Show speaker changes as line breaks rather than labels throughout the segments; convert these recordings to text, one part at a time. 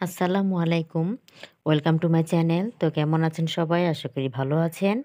আসসালামু আলাইকুম। Welcome to my channel. তো কেমন আছেন সবাই? আশা করি ভালো আছেন।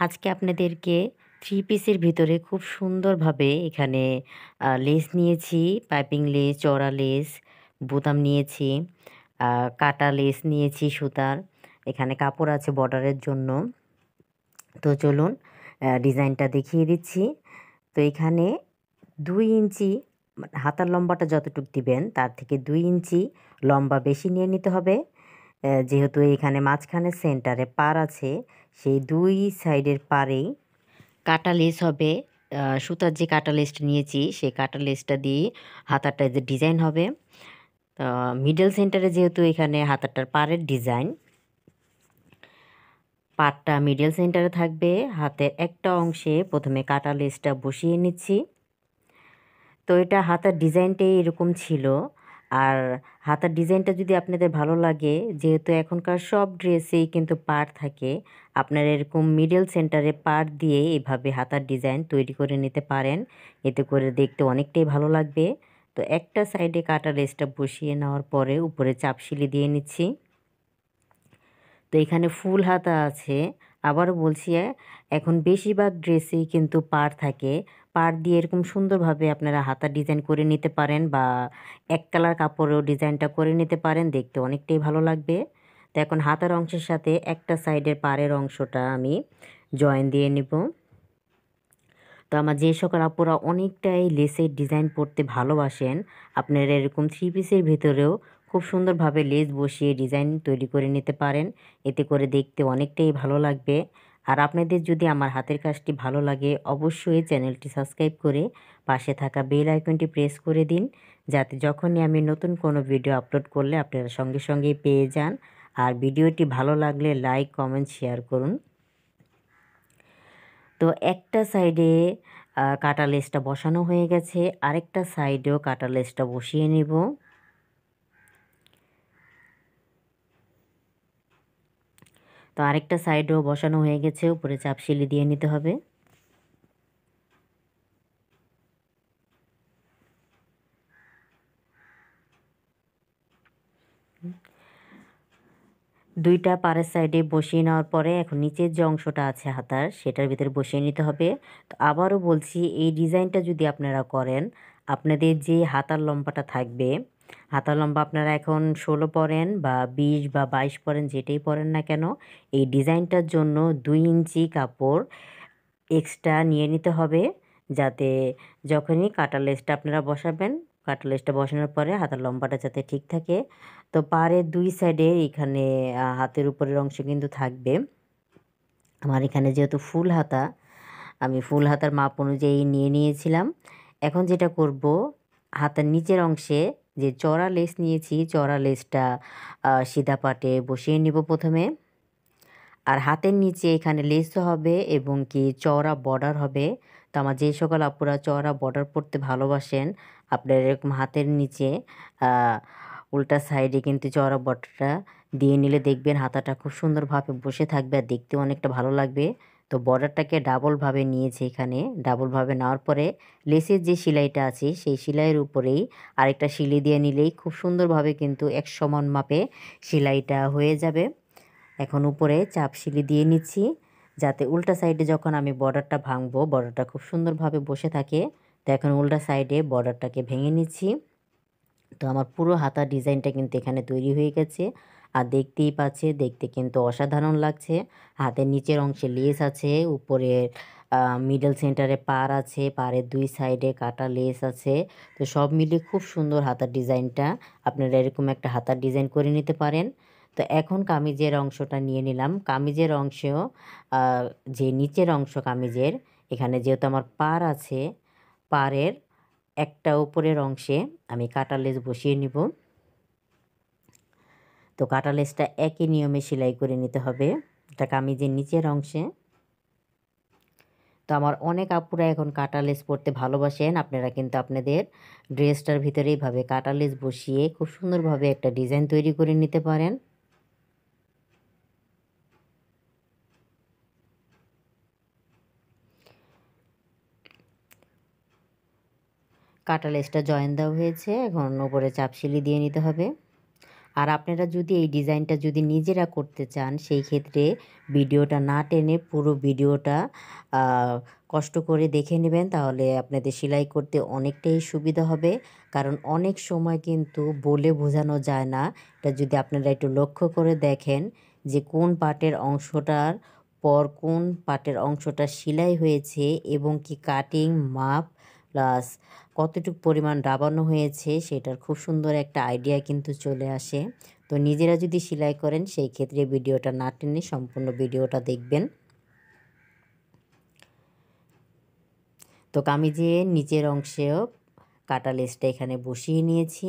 আজকে আপনাদেরকে থ্রি পিসের ভিতরে খুব সুন্দরভাবে এখানে লেস নিয়েছি, পাইপিং লেস, চওড়া লেস, বোতাম নিয়েছি, আ কাটা লেস নিয়েছি সুতার। এখানে কাপড় আছে বর্ডারের জন্য। তো চলুন ডিজাইনটা দেখিয়ে দিচ্ছি। তো এখানে ২ ইঞ্চি হাতার লম্বাটা যতটুক দিবেন তার থেকে ২ ইঞ্চি লম্বা বেশি নিয়ে নিতে হবে। যেহেতু এখানে মাঝখানে সেন্টারে পাড় আছে, সেই ২ সাইডের পাড়েই কাটা লেস হবে। সুতার যে কাটা লেসটা নিয়েছি, সেই কাটা লেসটা দিয়ে হাতাটা যে ডিজাইন হবে। মিডল সেন্টারে যেহেতু এখানে হাতাটার পাড়ের ডিজাইন, পাড়টা মিডল সেন্টারে থাকবে। হাতের একটা অংশে প্রথমে কাটা লেসটা বসিয়ে নিচ্ছি। তো এটা হাতার ডিজাইনটাই এরকম ছিল। আর হাতার ডিজাইনটা যদি আপনাদের ভালো লাগে, যেহেতু এখনকার সব ড্রেসেই কিন্তু পাড় থাকে, আপনারা এরকম মিডল সেন্টারে পাড় দিয়ে এভাবে হাতার ডিজাইন তৈরি করে নিতে পারেন। এতে করে দেখতে অনেকটাই ভালো লাগবে। তো একটা সাইডে কাটা লেসটা বসিয়ে নেওয়ার পরে উপরে চাপ সিলি দিয়ে নিচ্ছি। তো এখানে ফুল হাতা আছে। আবারও বলছি, এখন বেশিরভাগ ড্রেসেই কিন্তু পাড় থাকে। পাড় দিয়ে এরকম সুন্দরভাবে আপনারা হাতার ডিজাইন করে নিতে পারেন, বা এক কালার কাপড়েও ডিজাইনটা করে নিতে পারেন, দেখতে অনেকটাই ভালো লাগবে। তো এখন হাতার অংশের সাথে একটা সাইডের পাড়ের অংশটা আমি জয়েন দিয়ে নিব। তো আমার যে সকল আপুরা অনেকটাই লেসের ডিজাইন পড়তে ভালোবাসেন, আপনারা এরকম থ্রি পিসের ভিতরেও খুব সুন্দরভাবে লেস বসিয়ে ডিজাইন তৈরি করে নিতে পারেন। এতে করে দেখতে অনেকটাই ভালো লাগবে। আর আপনাদের যদি আমার হাতের কাজটি ভালো লাগে, অবশ্যই চ্যানেলটি সাবস্ক্রাইব করে পাশে থাকা বেল আইকনটি প্রেস করে দিন, যাতে যখনই আমি নতুন কোনো ভিডিও আপলোড করলে আপনারা সঙ্গে সঙ্গেই পেয়ে যান। আর ভিডিওটি ভালো লাগলে লাইক, কমেন্ট, শেয়ার করুন। তো একটা সাইডে কাটা লেসটা বসানো হয়ে গেছে, আরেকটা সাইডেও কাটা লেসটা বসিয়ে নেব। তো আরেকটা সাইডেও বসানো হয়ে গেছে, উপরে চাপ সিলি দিয়ে নিতে হবে। দুইটা পাড়ের সাইডে বসিয়ে নেওয়ার পরে এখন নিচের যে অংশটা আছে হাতার, সেটার ভিতরে বসিয়ে নিতে হবে। তো আবারও বলছি, এই ডিজাইনটা যদি আপনারা করেন, আপনাদের যে হাতার লম্বাটা থাকবে, হাতার লম্বা আপনারা এখন ১৬ পরেন বা ২০ বা ২২ পরেন, যেটাই পরেন না কেন, এই ডিজাইনটার জন্য ২ ইঞ্চি কাপড় এক্সট্রা নিয়ে নিতে হবে, যাতে যখনই কাটা লেসটা আপনারা বসাবেন, কাটা লেসটা বসানোর পরে হাতার লম্বাটা যাতে ঠিক থাকে। তো পাড়ের ২ সাইডে এখানে হাতের উপরের অংশ কিন্তু থাকবে। আমার এখানে যেহেতু ফুল হাতা, আমি ফুল হাতার মাপ অনুযায়ী নিয়ে নিয়েছিলাম। এখন যেটা করব, হাতার নিচের অংশে যে চওড়া লেস নিয়েছি, চওড়া লেসটা সিধা পাটে বসিয়ে নিব প্রথমে। আর হাতের নিচে এখানে লেসও হবে এবং কি চওড়া বর্ডার হবে। তো আমার যে সকল আপুরা চওড়া বর্ডার পরতে ভালোবাসেন, আপনারা এরকম হাতের নিচে উল্টা সাইডে কিন্তু চওড়া বর্ডারটা দিয়ে নিলে দেখবেন হাতাটা খুব সুন্দরভাবে বসে থাকবে আর দেখতেও অনেকটা ভালো লাগবে। তো বর্ডারটাকে ডাবলভাবে নিয়েছি এখানে। ডাবলভাবে নেওয়ার পরে লেসের যে সেলাইটা আছে, সেই সেলাইয়ের উপরেই আরেকটা সিলি দিয়ে নিলেই খুব সুন্দরভাবে কিন্তু এক সমান মাপে সেলাইটা হয়ে যাবে। এখন উপরে চাপ সিলি দিয়ে নিচ্ছি, যাতে উল্টা সাইডে যখন আমি বর্ডারটা ভাঙবো, বর্ডারটা খুব সুন্দরভাবে বসে থাকে। তো এখন উল্টা সাইডে বর্ডারটাকে ভেঙে নিচ্ছি। তো আমার পুরো হাতার ডিজাইনটা কিন্তু এখানে তৈরি হয়ে গেছে। আর দেখতেই পাচ্ছে, দেখতে কিন্তু অসাধারণ লাগছে। হাতের নিচের অংশে লেস আছে, উপরে মিডল সেন্টারে পাড় আছে, পাড়ের ২ সাইডে কাটা লেস আছে। তো সব মিলিয়ে খুব সুন্দর হাতার ডিজাইনটা। আপনারা এরকম একটা হাতার ডিজাইন করে নিতে পারেন। তো এখন কামিজের অংশটা নিয়ে নিলাম। কামিজের অংশেও আ যে নিচের অংশ কামিজের, এখানে যেহেতু আমার পাড় আছে, পাড়ের একটা উপরের অংশে আমি কাটা লেস বসিয়ে নিব। তো কাটা লেসটা একই নিয়মে সেলাই করে নিতে হবে। এটা কামিজের নিচের অংশে। তো আমার অনেক আপুরা এখন কাটা লেস পরতে ভালোবাসেন। আপনারা কিন্তু আপনাদের ড্রেসটার ভিতরে এইভাবে কাটা লেস বসিয়ে খুব সুন্দরভাবে একটা ডিজাইন তৈরি করে নিতে পারেন। কাটা লেসটা জয়েন দেওয়া হয়েছে, এখন উপরে চাপ সিলি দিয়ে নিতে হবে। আর আপনারা যদি এই ডিজাইনটা যদি নিজেরা করতে চান সেই ক্ষেত্রে ভিডিওটা না টেনে পুরো ভিডিওটা কষ্ট করে দেখে নেবেন, তাহলে আপনাদের সেলাই করতে অনেকটাই সুবিধা হবে। কারণ অনেক সময় কিন্তু বলে বোঝানো যায় না। এটা যদি আপনারা একটু লক্ষ্য করে দেখেন যে কোন পার্টের অংশটার পর কোন পার্টের অংশটা সেলাই হয়েছে এবং কি কাটিং মাপ প্লাস কতটুকু পরিমাণ দাবানো হয়েছে সেটার খুব সুন্দর একটা আইডিয়া কিন্তু চলে আসে। তো নিজেরা যদি সেলাই করেন সেই ক্ষেত্রে ভিডিওটা না টেনে সম্পূর্ণ ভিডিওটা দেখবেন। তো কামিজের নিচের অংশেও কাটা লেসটা এখানে বসিয়ে নিয়েছি।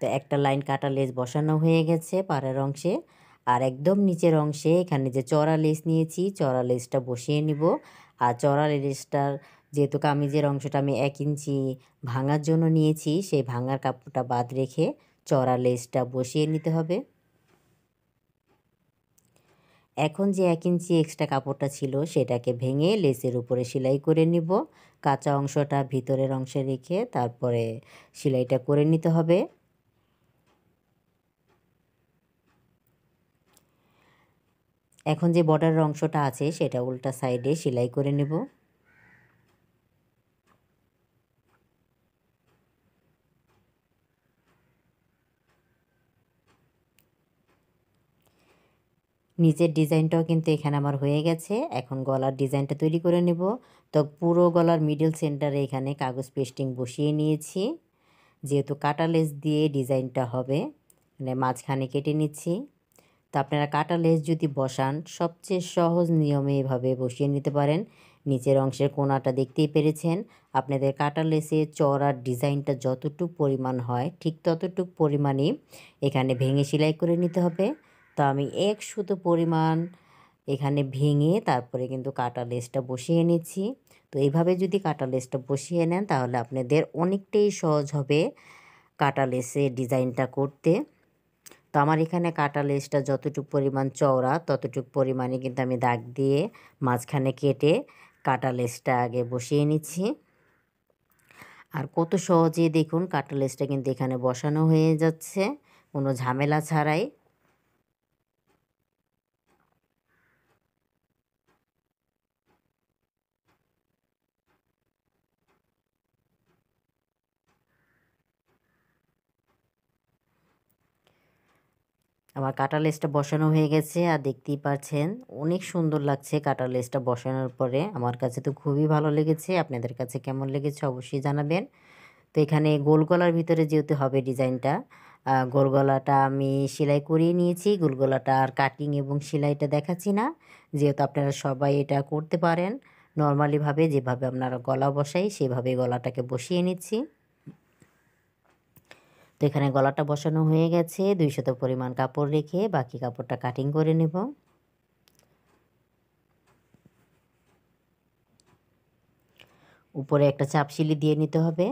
তো একটা লাইন কাটা লেস বসানো হয়ে গেছে পাড়ের অংশে। আর একদম নিচের অংশে এখানে যে চড়া লেস নিয়েছি চড়া লেসটা বসিয়ে নিব। আর চড়া লেসটার যেহেতু কামিজের অংশটা আমি 1 ইঞ্চি ভাঙার জন্য নিয়েছি, সেই ভাঙার কাপড়টা বাদ রেখে চড়া লেসটা বসিয়ে নিতে হবে। এখন যে 1 ইঞ্চি এক্সট্রা কাপড়টা ছিল সেটাকে ভেঙে লেসের উপরে সেলাই করে নিব। কাঁচা অংশটা ভিতরের অংশে রেখে তারপরে সেলাইটা করে নিতে হবে। এখন যে বর্ডারের অংশটা আছে সেটা উল্টা সাইডে সেলাই করে নেব। নিচের ডিজাইনটাও কিন্তু এখানে আমার হয়ে গেছে। এখন গলার ডিজাইনটা তৈরি করে নেব। তো পুরো গলার মিডল সেন্টারে এখানে কাগজ পেস্টিং বসিয়ে নিয়েছি। যেহেতু কাটা লেস দিয়ে ডিজাইনটা হবে, মানে মাঝখানে কেটে নিচ্ছি। তো আপনারা কাটা লেস যদি বসান সবচেয়ে সহজ নিয়মে এভাবে বসিয়ে নিতে পারেন। নিচের অংশের কোণাটা দেখতেই পেরেছেন। আপনাদের কাটা লেসে চওড়ার ডিজাইনটা যতটুকু পরিমাণ হয় ঠিক ততটুক পরিমাণই এখানে ভেঙে সেলাই করে নিতে হবে। তো আমি 1 সুতো পরিমাণ এখানে ভেঙে তারপরে কিন্তু কাটা লেসটা বসিয়ে নিচ্ছি। তো এইভাবে যদি কাটা লেসটা বসিয়ে নেন তাহলে আপনাদের অনেকটাই সহজ হবে কাটা লেসে ডিজাইনটা করতে। তো আমার এখানে কাটা লেসটা যতটুকু পরিমাণ চওড়া ততটুকু পরিমাণে কিন্তু আমি দাগ দিয়ে মাঝখানে কেটে কাটা লেসটা আগে বসিয়ে নিচ্ছি। আর কত সহজে দেখুন কাটা লেসটা কিন্তু এখানে বসানো হয়ে যাচ্ছে কোনো ঝামেলা ছাড়াই। আমার কাটা লেসটা বসানো হয়ে গেছে আর দেখতেই পাচ্ছেন অনেক সুন্দর লাগছে কাটা লেসটা বসানোর পরে। আমার কাছে তো খুবই ভালো লেগেছে। আপনাদের কাছে কেমন লেগেছে অবশ্যই জানাবেন। তো এখানে গোল গলার ভিতরে যেহেতু হবে ডিজাইনটা, গোল গলাটা আমি সেলাই করিয়ে নিয়েছি। গোল গলাটা আর কাটিং এবং সেলাইটা দেখাচ্ছি না, যেহেতু আপনারা সবাই এটা করতে পারেন। নর্মালিভাবে যেভাবে আপনারা গলা বসাই সেভাবে গলাটাকে বসিয়ে নিচ্ছি। তো এখানে গলাটা বসানো হয়ে গেছে। 200 পরিমাণ কাপড় রেখে বাকি কাপড়টা কাটিং করে নেব। উপরে একটা চাপ সিলি দিয়ে নিতে হবে।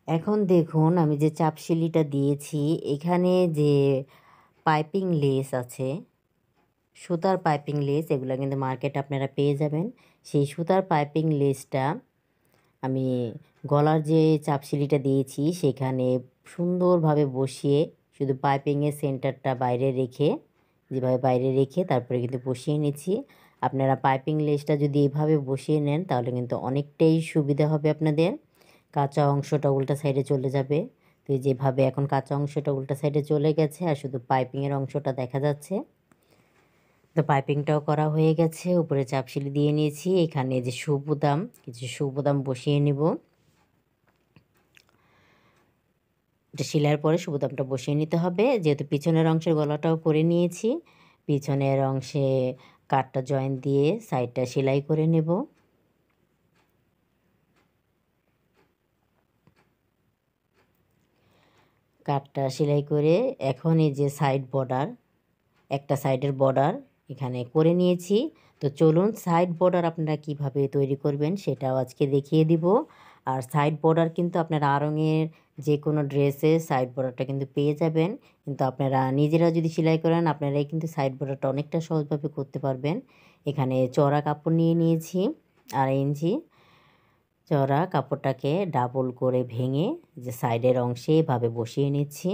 এখন দেখুন আমি যে চাপ সিলিটা দিয়েছি এখানে যে পাইপিং লেস আছে, সুতার পাইপিং লেস, এগুলো কিন্তু মার্কেটে আপনারা পেয়ে যাবেন। সেই সুতার পাইপিং লেসটা আমি গলার যে চাপ সিলিটা দিয়েছি সেখানে সুন্দরভাবে বসিয়ে শুধু পাইপিংয়ের সেন্টারটা বাইরে রেখে, যেভাবে বাইরে রেখে তারপরে কিন্তু বসিয়ে নিচ্ছি। আপনারা পাইপিং লেসটা যদি এভাবে বসিয়ে নেন তাহলে কিন্তু অনেকটাই সুবিধা হবে আপনাদের। কাঁচা অংশটা উল্টা সাইডে চলে যাবে। তো যেভাবে এখন কাঁচা অংশটা উল্টা সাইডে চলে গেছে আর শুধু পাইপিংয়ের অংশটা দেখা যাচ্ছে। তো পাইপিংটাও করা হয়ে গেছে। উপরে চাপ সিলি দিয়ে নিয়েছি। এখানে যে সুবোতাম, কিছু সুবোতাম বসিয়ে নিব। এটা সেলাইয়ের পরে সুবোতামটা বসিয়ে নিতে হবে। যেহেতু পিছনের অংশের গলাটাও করে নিয়েছি, পিছনের অংশে কাটটা জয়েন দিয়ে সাইডটা সেলাই করে নেব। কাটটা সেলাই করে এখন এই যে সাইড বর্ডার, একটা সাইডের বর্ডার এখানে করে নিয়েছি। তো চলুন সাইড বর্ডার আপনারা কিভাবে তৈরি করবেন সেটাও আজকে দেখিয়ে দিব। আর সাইড বর্ডার কিন্তু আপনারা আড়ংয়ের যে কোনো ড্রেসে সাইড বর্ডারটা কিন্তু পেয়ে যাবেন। কিন্তু আপনারা নিজেরা যদি সেলাই করেন আপনারাই কিন্তু সাইড বর্ডারটা অনেকটা সহজভাবে করতে পারবেন। এখানে চওড়া কাপড় নিয়ে নিয়েছি 2.5 ইঞ্চি। চওড়া কাপড়টাকে ডাবল করে ভেঙে যে সাইডের অংশে এভাবে বসিয়ে নিচ্ছি।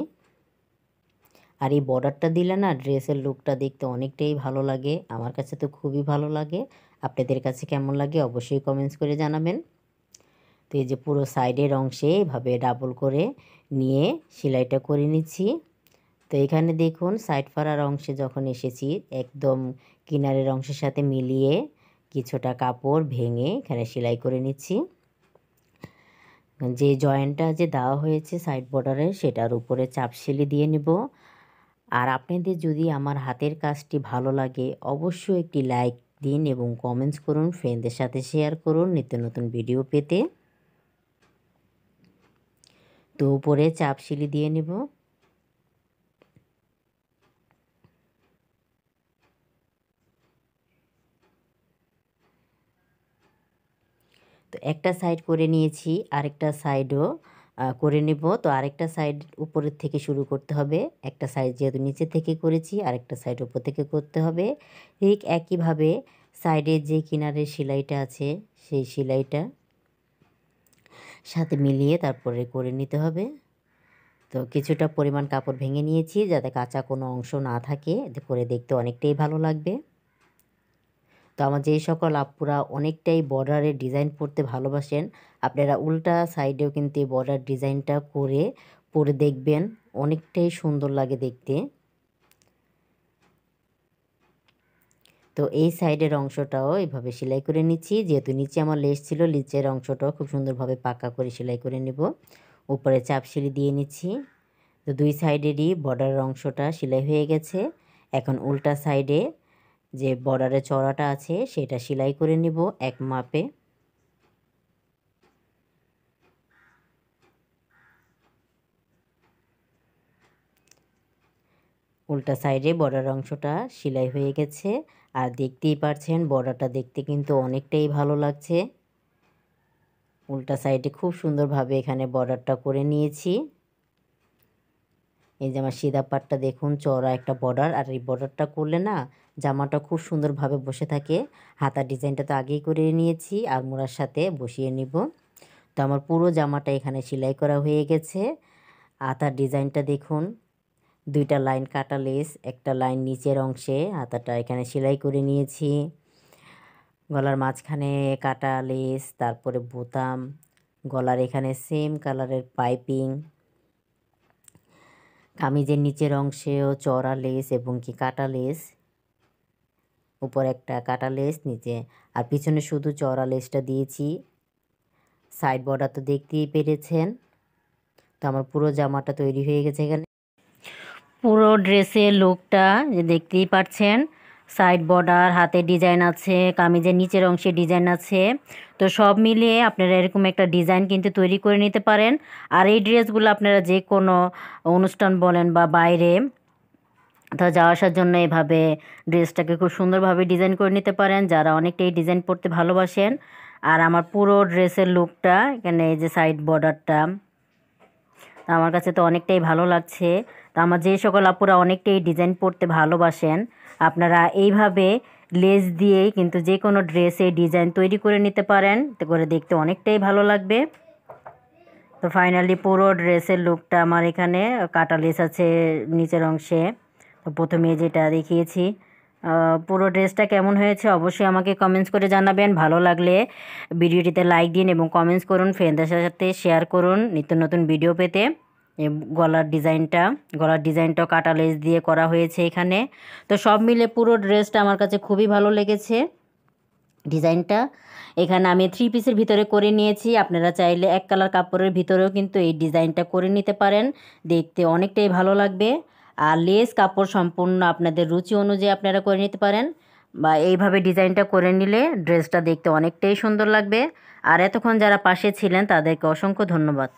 আর এই বর্ডারটা দিলে না ড্রেসের লুকটা দেখতে অনেকটাই ভালো লাগে, আমার কাছে তো খুবই ভালো লাগে। আপনাদের কাছে কেমন লাগে অবশ্যই কমেন্টস করে জানাবেন। তো এই যে পুরো সাইডের অংশে এভাবে ডাবল করে নিয়ে সেলাইটা করে নিচ্ছি। তো এখানে দেখুন সাইড ফাড়ার অংশে যখন এসেছি একদম কিনারের অংশের সাথে মিলিয়ে কিছুটা কাপড় ভেঙে এখানে সেলাই করে নিচ্ছি। যে জয়েন্টটা যে দেওয়া হয়েছে সাইড বর্ডারে সেটার উপরে চাপ সেলাই দিয়ে নেব। আর আপনাদের যদি আমার হাতের কাজটি ভালো লাগে অবশ্যই একটি লাইক দিন এবং কমেন্টস করুন, ফ্রেন্ডদের সাথে শেয়ার করুন নিত্য নতুন ভিডিও পেতে। তো উপরে চাপ সেলাই দিয়ে নেব। তো একটা সাইড করে নিয়েছি, আরেকটা সাইডও করে নেব। তো আরেকটা সাইড উপরের থেকে শুরু করতে হবে, একটা সাইড যেহেতু নিচে থেকে করেছি আরেকটা সাইড উপর থেকে করতে হবে। ঠিক একইভাবে সাইডের যে কিনারের সেলাইটা আছে সেই সেলাইটা সাথে মিলিয়ে তারপরে করে নিতে হবে। তো কিছুটা পরিমাণ কাপড় ভেঙে নিয়েছি যাতে কাঁচা কোনো অংশ না থাকে, এতে করে দেখতে অনেকটাই ভালো লাগবে। তো আমার যেই সকল আপুরা অনেকটাই বর্ডারের ডিজাইন পরতে ভালোবাসেন আপনারা উল্টা সাইডেও কিন্তু এই বর্ডার ডিজাইনটা করে পরে দেখবেন, অনেকটাই সুন্দর লাগে দেখতে। তো এই সাইডের অংশটাও এভাবে সেলাই করে নিচ্ছি, যেহেতু নিচে আমার লেস ছিল নিচের অংশটাও খুব সুন্দরভাবে পাকা করে সেলাই করে নেব। উপরে চাপ সেলাই দিয়ে নিচ্ছি। তো দুই সাইডেরই বর্ডারের অংশটা সেলাই হয়ে গেছে। এখন উল্টা সাইডে যে বর্ডারের চওড়াটা আছে সেটা সেলাই করে নিব এক মাপে। উল্টা সাইডে বর্ডার অংশটা সেলাই হয়ে গেছে। আর দেখতেই পাচ্ছেন বর্ডারটা দেখতে কিন্তু অনেকটাই ভালো লাগছে। উল্টা সাইডে খুব সুন্দরভাবে এখানে বর্ডারটা করে নিয়েছি। এই যে আমার সিধা পাটটা দেখুন চওড়া একটা বর্ডার, আর এই বর্ডারটা করলে না জামাটা খুব সুন্দরভাবে বসে থাকে। হাতার ডিজাইনটা তো আগেই করে নিয়েছি, আর মোড়ার সাথে বসিয়ে নিব। তো আমার পুরো জামাটা এখানে সেলাই করা হয়ে গেছে। হাতার ডিজাইনটা দেখুন, দুইটা লাইন কাটা লেস, একটা লাইন নিচের অংশে হাতাটা এখানে সেলাই করে নিয়েছি। গলার মাঝখানে কাটা লেস, তারপরে বোতাম, গলার এখানে সেম কালারের পাইপিং, কামিজের নিচের অংশেও চওড়া লেস এবং কি কাটা লেস, উপর একটা কাটা লেস নিচে, আর পিছনে শুধু চওড়া লেসটা দিয়েছি। সাইড বর্ডার তো দেখতেই পেরেছেন। তো আমার পুরো জামাটা তৈরি হয়ে গেছে। এখানে পুরো ড্রেসের লুকটা দেখতেই পাচ্ছেন, সাইড বর্ডার, হাতে ডিজাইন আছে, কামিজের নিচের অংশে ডিজাইন আছে। তো সব মিলিয়ে আপনারা এরকম একটা ডিজাইন কিন্তু তৈরি করে নিতে পারেন। আর এই ড্রেসগুলো আপনারা যে কোনো অনুষ্ঠান বলেন বা বাইরে তো যাওয়া আসার জন্য এভাবে ড্রেসটাকে খুব সুন্দরভাবে ডিজাইন করে নিতে পারেন যারা অনেকটাই ডিজাইন পরতে ভালোবাসেন। আর আমার পুরো ড্রেসের লুকটা এখানে এই যে সাইড বর্ডারটা আমার কাছে তো অনেকটাই ভালো লাগছে। তো আমার যে সকল আপুরা অনেকটাই ডিজাইন পরতে ভালোবাসেন আপনারা এইভাবে লেস দিয়েই কিন্তু যে কোনো ড্রেসে ডিজাইন তৈরি করে নিতে পারেন, তো করে দেখতে অনেকটাই ভালো লাগবে। তো ফাইনালি পুরো ড্রেসের লুকটা আমার এখানে কাটা লেস আছে নিচের অংশে। তো প্রথমে যেটা দেখিয়েছি, পুরো ড্রেসটা কেমন হয়েছে অবশ্যই আমাকে কমেন্টস করে জানাবেন। ভালো লাগলে ভিডিওটিতে লাইক দিন এবং কমেন্টস করুন, ফ্রেন্ডদের সাথে শেয়ার করুন নিত্য নতুন ভিডিও পেতে। গলার ডিজাইনটাও কাটা লেস দিয়ে করা হয়েছে এখানে। তো সব মিলে পুরো ড্রেসটা আমার কাছে খুবই ভালো লেগেছে ডিজাইনটা। এখানে আমি 3 পিসের ভিতরে করে নিয়েছি, আপনারা চাইলে এক কালার কাপড়ের ভিতরেও কিন্তু এই ডিজাইনটা করে নিতে পারেন, দেখতে অনেকটাই ভালো লাগবে। আর লেস কাপড় সম্পূর্ণ আপনাদের রুচি অনুযায়ী আপনারা করে নিতে পারেন, বা এইভাবে ডিজাইনটা করে নিলে ড্রেসটা দেখতে অনেকটাই সুন্দর লাগবে। আর এতক্ষণ যারা পাশে ছিলেন তাদেরকে অসংখ্য ধন্যবাদ।